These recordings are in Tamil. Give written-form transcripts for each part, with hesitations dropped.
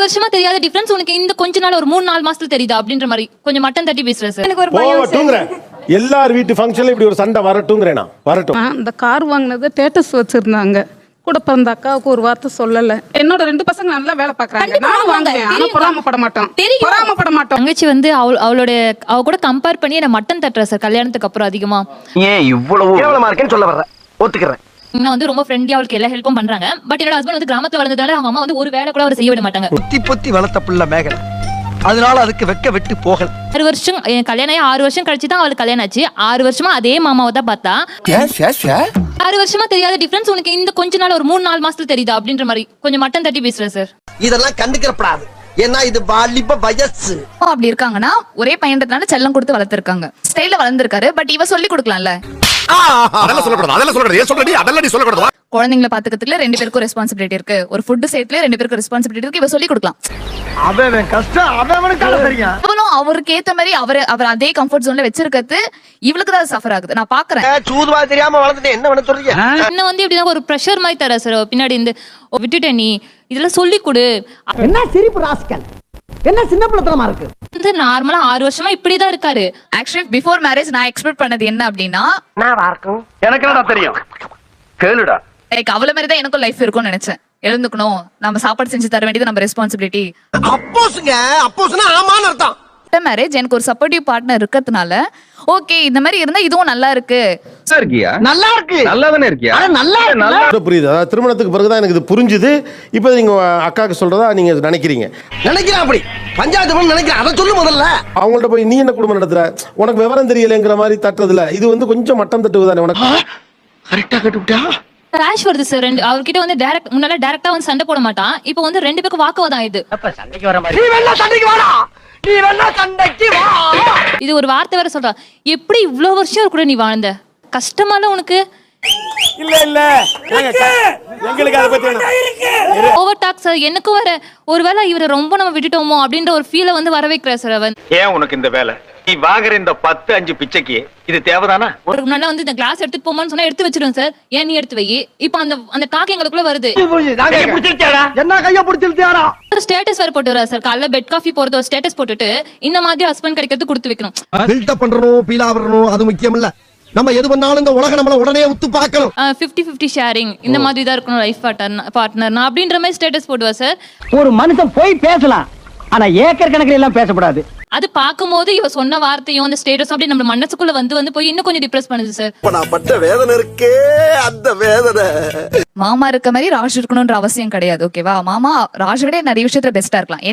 வருஷமா தெரியாத டிஃபரன்ஸ் உனக்கு இந்த கொஞ்ச நாள் ஒரு 3-4 மாசத்துல தெரியுதா அப்படின்ற மாதிரி கொஞ்சம் மட்டன் தட்டி பேசுறேன் சார். எனக்கு ஒரு பயம். எல்லார் வீட்டு ஃபங்க்ஷன்ல இப்படி ஒரு சண்டை வரட்டும்ங்கறேனா வரட்டும். இந்த கார் வாங்குனது ஸ்டேட்டஸ் வச்சிருந்தாங்க. கூட பிறந்த அக்காவுக்கு ஒரு வார்த்தை சொல்லல. என்னோட 2 பசங்க நல்லா வேலை பாக்குறாங்க. நான் வாங்குவேன். ஆனா பொறாமப்பட மாட்டோம். பொறாமப்பட மாட்டோம். தங்கச்சி வந்து அவ கூட கம்பேர் பண்ணி என்ன மட்டன் தட்டுற சார் கல்யாணத்துக்கு அப்புறம் அதிகமா. ஏன் இவ்வளவு கேவலமா இருக்கேன்னு சொல்ல வர்றேன். ஒத்துக்கிறேன். நான் வந்து ரொம்ப ஃப்ரெண்ட்லி, அவளுக்கு எல்லா ஹெல்ப்பும் பண்றாங்க. பட் என்னோட ஹஸ்பண்ட் வந்து கிராமத்துல வளர்ந்ததால அவங்க அம்மா வந்து ஒரு வேலை கூட அவர் செய்ய விட மாட்டாங்க. பொத்தி வளர்த்த புள்ள மேகலை, அதனால அதுக்கு வெக்க விட்டு போகல. 6 வருஷம் என் கல்யாணம் ஆகி 6 வருஷம் கழிச்சு தான் அவளுக்கு கல்யாணம் ஆச்சு. 6 வருஷமா அதே மாமாவை தான் பார்த்தா. 6 வருஷமா தெரியாத டிஃபரன்ஸ் உனக்கு இந்த கொஞ்ச நாள் ஒரு 3-4 மாசத்துல தெரியுதா அப்படின்ற மாதிரி கொஞ்சம் மட்டன் தட்டி பேசுறேன் சார். இதெல்லாம் கண்டுக்கிறப்படாது. ஏன்னா இது வாலிப வயசு. அப்படி இருக்காங்கன்னா ஒரே பையன்றதுனால செல்லம் கொடுத்து வளர்த்திருக்காங்க. ஸ்டைல்ல வளர்ந்திருக்காரு. பட் இவ சொல்லி கொடுக்கலாம்ல. அதெல்லாம் சொல்லக்கூடாது. குழந்தைங்களை பாத்துக்கிறதுல 2 பேருக்கும் ரெஸ்பான்சிபிலிட்டி இருக்கு. ஒரு ஃபுட் சேர்த்துல 2 பேருக்கும் ரெஸ்பான்சிபிலிட்டி இருக்கு. இவ சொல்லி கொடுக்கலாம். அவன் கஷ்டம் அவனுக்கு தெரியும். அவளும் அவருக்கு ஏத்த மாதிரி அவர் அதே கம்ஃபர்ட் ஜோன்ல வச்சிருக்கிறது இவளுக்கு தான் சஃபர் ஆகுது. நான் பாக்குறேன். சூதுவா தெரியாம வளர்ந்துட்டு என்ன பண்ண சொல்றீங்க? என்ன வந்து இப்படிதான் ஒரு ப்ரெஷர் மாதிரி தர சார். பின்னாடி இந்த விட்டுட்ட நீ இதெல்லாம் சொல்லி கொடு. என்ன சிரிப்பு ராஸ்கல், என்ன சின்ன பிள்ளைத்தனமா இருக்கு. வந்து நார்மலா 6 வருஷமா இப்படிதான் இருக்காரு. ஆக்சுவலி பிஃபோர் மேரேஜ் நான் எக்ஸ்பெக்ட் பண்ணது என்ன அப்படின்னா, எனக்கு என்னடா தெரியும், கேளுடா. லைக் அவள மாதிரி தான் எனக்கும் லைஃப் இருக்கும்னு நினைச்சேன். எழுந்துக்கணும், நம்ம சாப்பாடு செஞ்சு தர வேண்டியது நம்ம ரெஸ்பான்சிபிலிட்டி. அப்போஸ்னா ஆமான்னு அர்த்தம். மேரேஜ் எனக்கு ஒரு சப்போர்ட்டிவ் பார்ட்னர் இருக்கிறதுனால ஓகே இந்த மாதிரி இருந்தா இதுவும் நல்லா இருக்கு. நல்லா இருக்கு. நல்லா புரியுது. அதாவது திருமணத்துக்கு பிறகுதான் எனக்கு இது புரிஞ்சுது. இப்போ நீங்க அக்காக்கு சொல்றதா நீங்க நினைக்கிறீங்க. நினைக்கிறேன் அப்படி பஞ்சாயத்து பண்ண நினைக்கிறேன். அதை சொல்லு முதல்ல. அவங்கள்ட்ட போய் நீ என்ன குடும்பம் நடத்துற, உனக்கு விவரம் தெரியலங்கிற மாதிரி தட்டுறதுல இது வந்து கொஞ்சம் மட்டம் தட்டுவதானே உனக்கு. கரெக்டா கட்டுவிட்டா கிராஷ் வருது சார். அவர்கிட்ட வந்து முன்னால டைரக்டா வந்து சண்டை போட மாட்டான். இப்போ வந்து 2 பேருக்கு வாக்குவாதம் ஆயிடுது. சண்டைக்கு வர மாதிரி. நீ வேணா சண்டைக்கு வாடா, நீ வேணா சண்டைக்கு வா. இது ஒரு வார்த்தை வேற சொல்றா. எப்படி இவ்வளவு வருஷம் கூட நீ வாழ்ந்த கஷ்டமால உனக்கு இல்ல எங்களுக்கு அதை பத்தி ஓவர் டாக் சார். எனக்கும் வேற ஒருவேளை இவரை ரொம்ப நம்ம விட்டுட்டோமோ அப்படின்ற ஒரு ஃபீலை வந்து வர வைக்கிற சார். அவன் ஏன் உனக்கு இந்த வேலை? நீ வாங்குற இந்த 10-5 பிச்சைக்கு இது தேவைதானா? ஒரு முன்னாடி வந்து இந்த கிளாஸ் எடுத்துட்டு போமான்னு சொன்னா எடுத்து வச்சிருவேன் சார். ஏன் நீ எடுத்து வை. இப்போ அந்த டாக் எங்களுக்குள்ள வருது. என்ன கைய பிடிச்சிருத்தியாரா? ஸ்டேட்டஸ் வேற போட்டு வரா சார். காலைல பெட் காஃபி போறது ஒரு ஸ்டேட்டஸ் போட்டுட்டு இந்த மாதிரி ஹஸ்பண்ட் கிடைக்கிறது கொடுத்து வைக்கணும். பில்டப் பண்றணும், பீலா வரணும், அது முக்கியம் இல்ல. நம்ம எது பண்ணாலும் இந்த உலக நம்மள உடனே உத்து பார்க்கணும். 50-50 ஷேரிங் இந்த மாதிரி தான் இருக்கணும் லைஃப் பார்ட்னர் அப்படின்ற மாதிரி ஸ்டேட்டஸ் போடுவா சார். ஒரு மனுஷன் போய் பேசலாம், ஆனா ஏக்கர் கணக்கில் எல்லாம் பேசக்கூடாது. அது பார்க்கும்போது இவ சொன்ன வார்த்தையும் அந்த ஸ்டேட்டஸ் அப்படி நம்ம மனசுக்குள்ள வந்து போய் இன்னும் கொஞ்சம் டிப்ரெஸ் பண்ணுது சார். நான் பட்ட வேதனை இருக்கே, அந்த வேதனை. மாமா இருக்க மாதிரி ராஜ் இருக்கணும்ன்ற அவசியம் கிடையாது. ஓகேவா? மாமா ராஜ் விட நிறைய விஷயத்துல பெஸ்டா இருக்கலாம்.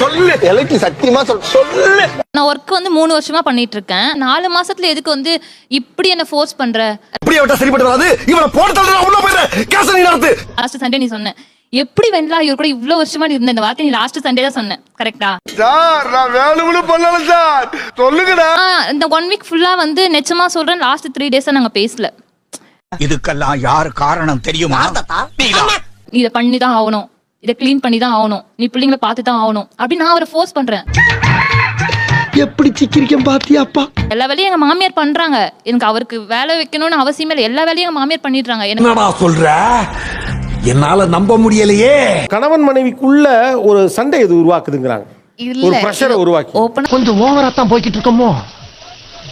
சொல்லு எனக்கு சத்தியமா சொல்லு. நான் ஒர்க் வந்து 3 வருஷமா பண்ணிட்டு இருக்கேன். 4 மாசத்துல எதுக்கு வந்து இப்படி என்ன ஃபோர்ஸ் பண்ற? இப்படி விட்டா சரிப்பட்டு வராது. இவனை போட்டு தள்ளுற உள்ள போயிடு. கேஸ் நீ நடத்து. லாஸ்ட் சண்டே நீ சொன்ன எப்படி வெண்லா இவர் கூட இவ்வளவு வருஷமா இருந்த இந்த வார்த்தை நீ லாஸ்ட் சண்டே தான் சொன்ன. கரெக்டா சார்? நான் வேணும்னு பண்ணல சார். சொல்லுங்கடா. இந்த 1 வீக் ஃபுல்லா வந்து நிச்சயமா சொல்றேன், லாஸ்ட் 3 டேஸா நாங்க பேசல. இதுக்கெல்லாம் யார் காரணம் தெரியுமா? நீ இதை பண்ணி தான் ஆகணும், இதை கிளீன் பண்ணி தான் ஆகணும், நீ பிள்ளைங்களை பார்த்து தான் ஆகணும் அப்படி நான் அவரை ஃபோர்ஸ் பண்றேன். எப்படி சிக்கிரிக்கம் பாத்தியாப்பா? எல்லா வேலையும் எங்க மாமியார் பண்றாங்க. எனக்கு அவருக்கு வேலை வைக்கணும்னு அவசியமே இல்லை. எல்லா வேலையும் எங்க மாமியார் பண்ணிடுறாங்க. என்னடா சொல்ற? என்னால நம்ப முடியலையே. கணவன் மனைவிக்குள்ள ஒரு சண்டை இது உருவாக்குதுங்கிறாங்க. ஒரு பிரஷரை உருவாக்கி ஓபன் கொஞ்சம் ஓவரா தான் போய்கிட்டு இருக்கோமோ.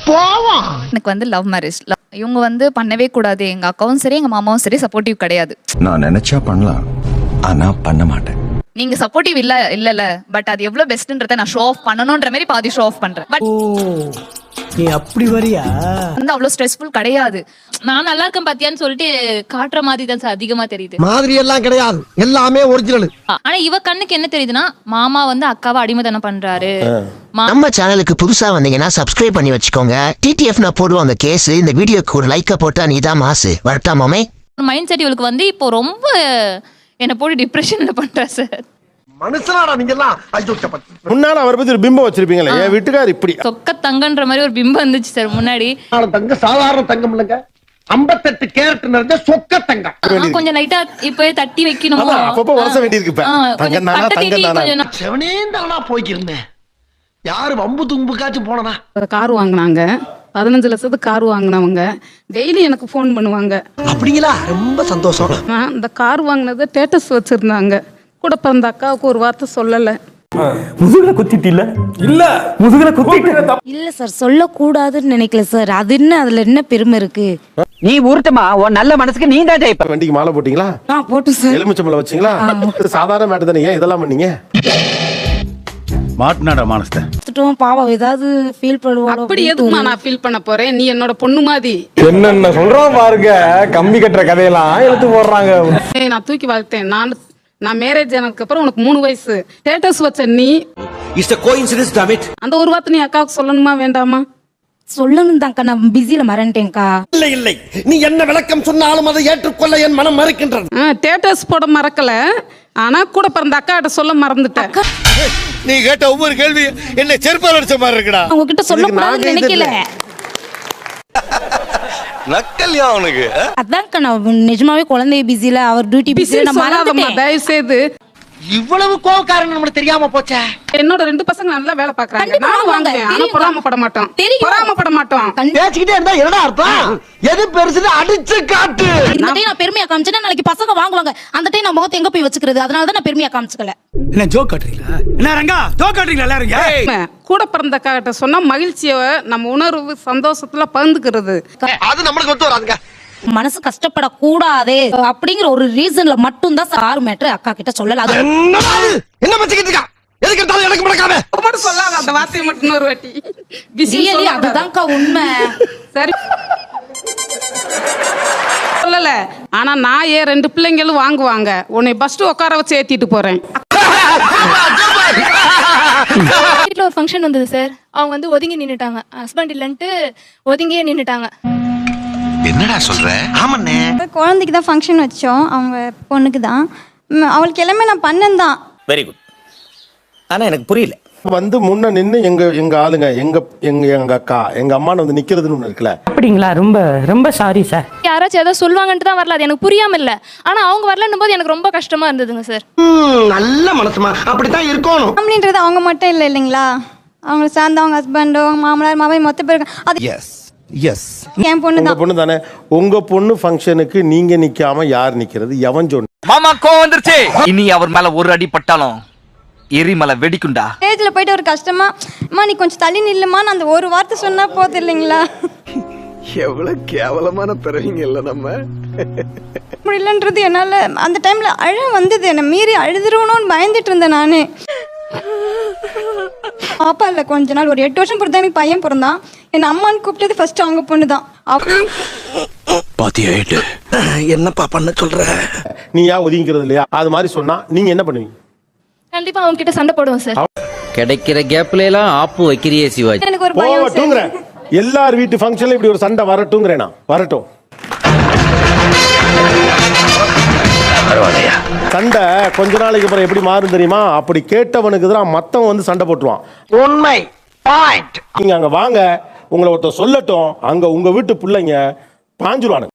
போவோம். எனக்கு வந்து லவ் மேரேஜ். இவங்க வந்து பண்ணவே கூடாது. எங்க அக்காவும் சரி எங்க மாமாவும் சரி சப்போர்ட்டிவ் கிடையாது. நான் நினைச்சா பண்ணலாம், ஆனா பண்ண மாட்டேன். நீங்க சப்போர்ட்டிவ் இல்ல பட் அது எவ்வளவு பெஸ்ட்ன்றத நான் ஷோ ஆஃப் பண்ணணும்ன்ற மாதிரி பாதி ஷோ ஆஃப் பண்றேன். பட் நீ அப்படி வரியா? வந்து அவ்வளவு ஸ்ட்ரெஸ்ஃபுல் கிடையாது. நான் நல்லா இருக்கேன் பாத்தியான்னு சொல்லிட்டு காட்டுற மாதிரி தான் சார் அதிகமா தெரியுது. மாதிரி எல்லாம் கிடையாது, எல்லாமே ஒரிஜினல். ஆனா இவ கண்ணுக்கு என்ன தெரியுதுன்னா மாமா வந்து அக்காவை அடிமைத்தனம் பண்றாரு. நம்ம சேனலுக்கு புதுசா வந்தீங்கன்னா சப்ஸ்கிரைப் பண்ணி வச்சுக்கோங்க. டிடிஎஃப் நான் போடுவோம் அந்த கேஸ். இந்த வீடியோக்கு ஒரு லைக்க போட்டா நீதான் மாசு. வரட்டா மாமே. மைண்ட் செட் இவளுக்கு வந்து இப்போ ரொம்ப என்ன போட்டு டிப்ரெஷன்ல பண்றா சார். மனுஷனாடா நீங்க எல்லாம். முன்னால அவரை பத்தி ஒரு பிம்பம் வச்சிருப்பீங்களே, என் வீட்டுக்கார் இப்படி சொக்க தங்கன்ற மாதிரி ஒரு பிம்பம் வந்துச்சு சார் முன்னாடி. தங்க சாதாரண தங்கம் இல்லங்க, 58 கேரட் நிறைஞ்ச சொக்க தங்கம். கொஞ்சம் லைட்டா இப்ப தட்டி வைக்கணும். அப்பப்போ உரச வேண்டியிருக்கு. செவனேந்தானா போய்க்கிருந்தேன். யாரு வம்பு தும்புக்காச்சும் போனா. ஒரு கார் வாங்கினாங்க. 15 லட்சத்துக்கு கார் வாங்கினவங்க டெய்லி எனக்கு ஃபோன் பண்ணுவாங்க. அப்படிங்களா? ரொம்ப சந்தோஷம். இந்த கார் வாங்கினது ஸ்டேட்டஸ் வச்சிருந்தாங்க. கூட பிறந்த அக்காவுக்கு ஒரு வார்த்தை சொல்லலை. முதுகுல குத்திட்டு இல்ல முதுகுல குத்திட்டு இல்ல சார், சொல்லக்கூடாதுன்னு நினைக்கல சார். அது என்ன, அதுல என்ன பெருமை இருக்கு? நீ ஊர்த்தமா உன் நல்ல மனசுக்கு நீ தான் ஜெயிப்ப. வண்டிக்கு மாலை போட்டீங்களா? போட்டு சார். எலுமிச்சம்பழம் வச்சீங்களா? சாதாரண மேட்டர் தானே, ஏன் இதெல்லாம் பண்ணீங்க? மாட்டினாடா மானஸ்த பாவம் ஏதாவது ஃபீல் பண்ணுவாங்க. அப்படி எதுக்குமா நான் ஃபீல் பண்ண போறேன்? நீ என்னோட பொண்ணு மாதிரி. என்னென்ன சொல்றோம் பாருங்க, கம்பி கட்டுற கதையெல்லாம் எடுத்து போடுறாங்க. நான் தூக்கி வளர்த்தேன். நான் மேரேஜ் ஆனதுக்கு அப்புறம் உனக்கு 3 வயசு ஸ்டேட்டஸ் வச்ச நீ அந்த ஒரு வார்த்தை நீ அக்காவுக்கு சொல்லணுமா வேண்டாமா? சொல்லணும் தான்க்கா, நான் பிஸியில மறந்துட்டேன்க்கா. இல்லை இல்லை, நீ என்ன விளக்கம் சொன்னாலும் அதை ஏற்றுக்கொள்ள என் மனம் மறுக்கின்றது. ஸ்டேட்டஸ் போட மறக்கல, ஆனா கூட பிறந்த அக்காட்ட சொல்ல மறந்துட்டேன். நீ கேட்ட ஒவ்வொரு கேள்வி என்ன செருப்பால் அடிச்ச மாதிரி இருக்குடா. உங்ககிட்ட சொல்லக்கூடாதுன்னு நினைக்கல. நக்கல்யா அவனுக்கு. அதான்க்கா, நான் நிஜமாவே குழந்தைய பிஸியில, அவர் டியூட்டி பிஸியில நான் மறந்துட்டேன். தயவு செய்து. இவ்வளவு கோவக்காரன் நம்மளுக்கு தெரியாம போச்சே. என்னோட 2 பசங்க நல்லா வேலை பாக்குறாங்க. நானும் வாங்குவேன், ஆனா பொறாமப்பட மாட்டோம். பொறாமப்பட மாட்டோம். பேசிக்கிட்டே இருந்தா என்னடா அர்த்தம்? எது பெருசுன்னு அடிச்சு காட்டு. இந்த டைம் நான் பெருமையா காமிச்சேன்னா நாளைக்கு பசங்க வாங்குவாங்க. அந்த டைம் நான் முகத்தை எங்க போய் வச்சுக்கிறது? அதனால தான் நான் பெருமையா காமிச்சுக்கல. என்ன ஜோக் காட்டுறீங்களா? என்ன ரங்கா ஜோக் காட்டுறீங்களா எல்லாரும்? கூட பிறந்த அக்காட்ட சொன்னா மகிழ்ச்சியை, நம்ம உணர்வு சந்தோஷத்துல பகிர்ந்துக்கிறது. அது நம்மளுக்கு ஒத்து வராதுங்க. மனசு கஷ்டப்படக்கூடாது அப்படிங்கிற ஒரு ரீசன்ல மட்டும் தான் சார் மேட்டர் அக்கா கிட்ட சொல்லல. அது என்ன பச்சிக்கிட்டு இருக்கா? எதுக்கு எடுத்தாலும் எனக்கு முடக்காம மட்டும் சொல்லாத, அந்த வார்த்தையை மட்டும் இன்னொரு வாட்டி. ரியலி அதுதான்க்கா உண்மை. சரி சொல்லல, ஆனா நான் ஏன் 2 பிள்ளைங்களும் வாங்குவாங்க. உன்னை பஸ்ட் உட்கார வச்சு ஏத்திட்டு போறேன். வீட்டில் ஒரு ஃபங்க்ஷன் வந்தது சார். அவங்க வந்து ஒதுங்கி நின்னுட்டாங்க. ஹஸ்பண்ட் இல்லைன்ட்டு ஒதுங்கியே நின்னுட்டாங்க. என்னடா சொல்ற? ஆமாண்ணே, குழந்தைக்கு தான் ஃபங்க்ஷன் வச்சோம், அவங்க பொண்ணுக்கு தான். அவளுக்கு எல்லாமே நான் பண்ணேன் தான். Very good. ஆனா எனக்கு புரியல. வந்து முன்ன நின்று எங்க ஆளுங்க, எங்க அக்கா, எங்க அம்மான்னு வந்து நிக்கிறதுன்னு ஒண்ணு இருக்குல்ல. அப்படிங்களா? ரொம்ப ரொம்ப சாரி சார். யாராச்சும் ஏதோ சொல்லுவாங்கன்ட்டு தான் வரல, அது எனக்கு புரியாம இல்ல. ஆனா அவங்க வரலன்னும் போது எனக்கு ரொம்ப கஷ்டமா இருந்ததுங்க சார். நல்ல மனசுமா, அப்படித்தான் இருக்கணும். ஃபேமிலின்றது அவங்க மட்டும் இல்லை இல்லைங்களா, அவங்கள சார்ந்த அவங்க ஹஸ்பண்டோ, மாமனார் மாமி மொத்த பேர். அது என் பொண்ணு தான். பொண்ணு தானே. உங்க பொண்ணு ஃபங்க்ஷனுக்கு நீங்க நிக்காம யார் நிக்கிறது? எவன் சொன்ன? மாமா கோவம் வந்துருச்சு. இனி அவர் மேல ஒரு அடி பட்டாலும் எரிமலை வெடிக்குண்டா. ஸ்டேஜில் போயிட்டு ஒரு கஷ்டமா, அம்மா நீ கொஞ்சம் தள்ளி நில்லுமான்னு அந்த ஒரு வார்த்தை சொன்னா போதும் இல்லைங்களா. எவ்வளவு கேவலமான பிறவிங்க இல்ல நம்ம. முடியலன்றது என்னால் அந்த டைமில் அழ வந்தது. என்னை மீறி அழுதுருவணும்னு பயந்துட்டு இருந்தேன் நானே. பாப்பா இல்லை, கொஞ்ச நாள் ஒரு 8 வருஷம் பொறுத்தா எனக்கு பையன் பிறந்தான். என் அம்மான்னு கூப்பிட்டது ஃபர்ஸ்ட் அவங்க பொண்ணு தான். என்னப்பா பண்ண சொல்ற? நீ யா ஒதுங்கிறது இல்லையா? அது மாதிரி சொன்னா நீங்க என்ன பண்ணுவீங்க? கண்டிப்பா அவங்க கிட்ட சண்டை போடுவோம் சார். கிடைக்கிற கேப்ல எல்லாம் ஆப்பு வைக்கிறியே சிவாஜி. எனக்கு ஒரு பையன் போவட்டுங்கிற எல்லார் வீட்டு ஃபங்க்ஷன்ல இப்படி ஒரு சண்டை வரட்டுங்கிறேனா? வரட்டும். சண்டை கொஞ்ச நாளைக்கு அப்புறம் எப்படி மாறும் தெரியுமா? அப்படி கேட்டவனுக்கு தான் மத்தவன் வந்து சண்டை போட்டுருவான். உண்மை பாயிண்ட். நீங்க அங்க வாங்க, உங்களை ஒருத்தர் சொல்லட்டும், அங்க உங்க வீட்டு பிள்ளைங்க பாஞ்சுருவானுங்க.